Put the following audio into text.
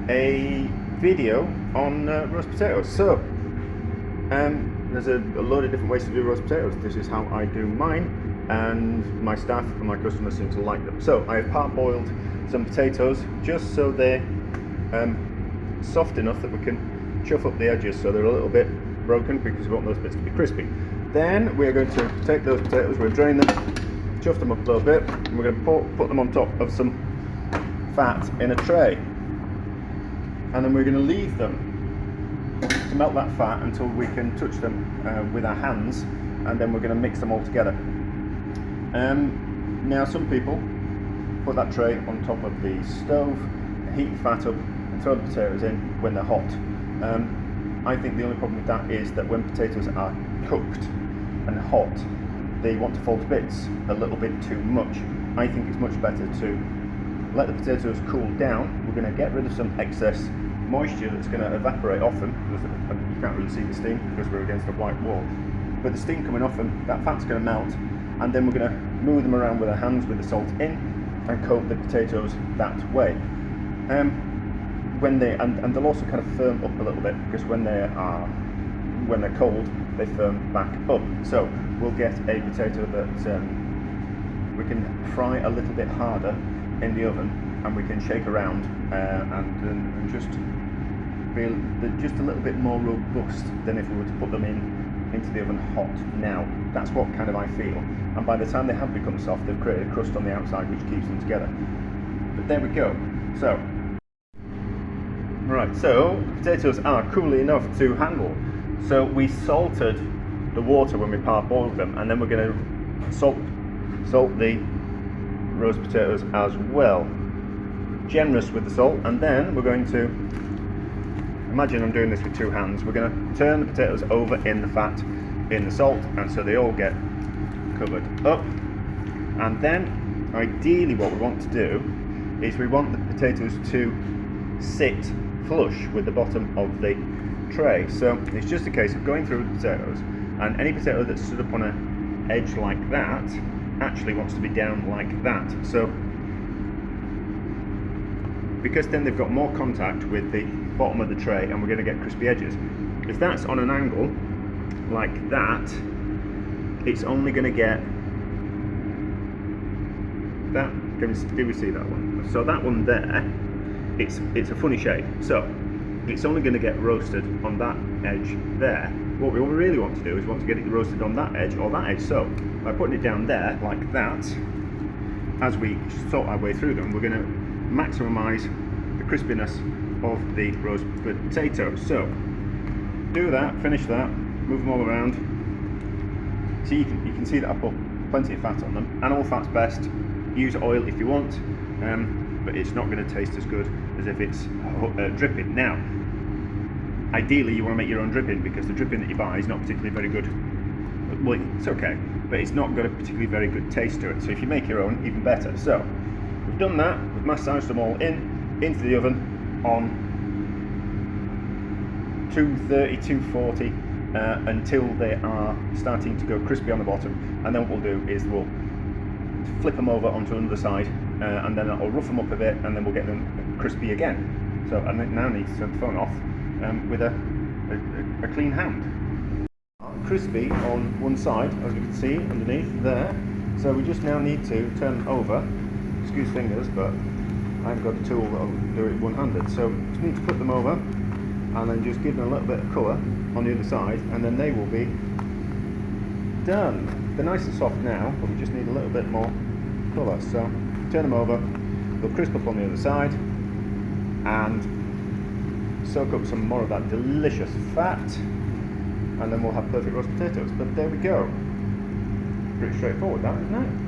a video on roast potatoes. So there's a load of different ways to do roast potatoes. This is how I do mine, and my staff and my customers seem to like them. So I have parboiled some potatoes just so they're soft enough that we can chuff up the edges so they're a little bit broken, because we want those bits to be crispy. Then we're going to take those potatoes, we're going to drain them, chuff them up a little bit, and we're going to put them on top of some fat in a tray. And then we're going to leave them to melt that fat until we can touch them with our hands, and then we're going to mix them all together. Now some people put that tray on top of the stove, heat the fat up and throw the potatoes in when they're hot. I think the only problem with that is that when potatoes are cooked and hot, they want to fall to bits a little bit too much. I think it's much better to let the potatoes cool down. We're going to get rid of some excess moisture that's going to evaporate off them, because you can't really see the steam because we're against a white wall. But the steam coming off them, that fat's going to melt, and then we're going to move them around with our hands with the salt in and coat the potatoes that way. When they and they'll also kind of firm up a little bit, because when they're cold, they firm back up. So we'll get a potato that we can fry a little bit harder in the oven, and we can shake around and just feel just a little bit more robust than if we were to put them into the oven hot. Now that's what kind of I feel, and by the time they have become soft, they've created a crust on the outside which keeps them together. But there we go. So right, so the potatoes are cool enough to handle. So we salted the water when we parboiled them, and then we're going to salt the roast potatoes as well. Generous with the salt, and then we're going to, imagine I'm doing this with two hands, we're going to turn the potatoes over in the fat in the salt, and so they all get covered up. And then ideally what we want to do is we want the potatoes to sit flush with the bottom of the tray. So it's just a case of going through the potatoes, and any potato that's stood up on an edge like that actually wants to be down like that. So because then they've got more contact with the bottom of the tray, and we're going to get crispy edges. If that's on an angle like that, it's only going to get that. Do we see that one? So that one there, it's a funny shape, so it's only going to get roasted on that edge there. What we really want to do is want to get it roasted on that edge or that edge. So by putting it down there like that, as we sort our way through them, we're going to maximise the crispiness of the roast potato. So do that, finish that, move them all around. So you can see that I put plenty of fat on them. Animal fat's best. Use oil if you want, but it's not going to taste as good as if it's dripping. Now, ideally you want to make your own dripping, because the dripping that you buy is not particularly very good. Well, it's okay, but it's not got a particularly very good taste to it. So if you make your own, even better. So we've done that, we've massaged them all into the oven on 230, 240 until they are starting to go crispy on the bottom, and then what we'll do is we'll flip them over onto another side, and then I'll rough them up a bit, and then we'll get them crispy again. So I now need to turn the phone off with a clean hand. Crispy on one side, as you can see underneath there. So we just now need to turn over. Excuse fingers, but I haven't got a tool that'll do it one-handed. So just need to flip them over, and then just give them a little bit of colour on the other side, and then they will be done. They're nice and soft now, but we just need a little bit more colour. So turn them over, they'll crisp up on the other side, and soak up some more of that delicious fat, and then we'll have perfect roast potatoes. But there we go. Pretty straightforward, that, isn't it?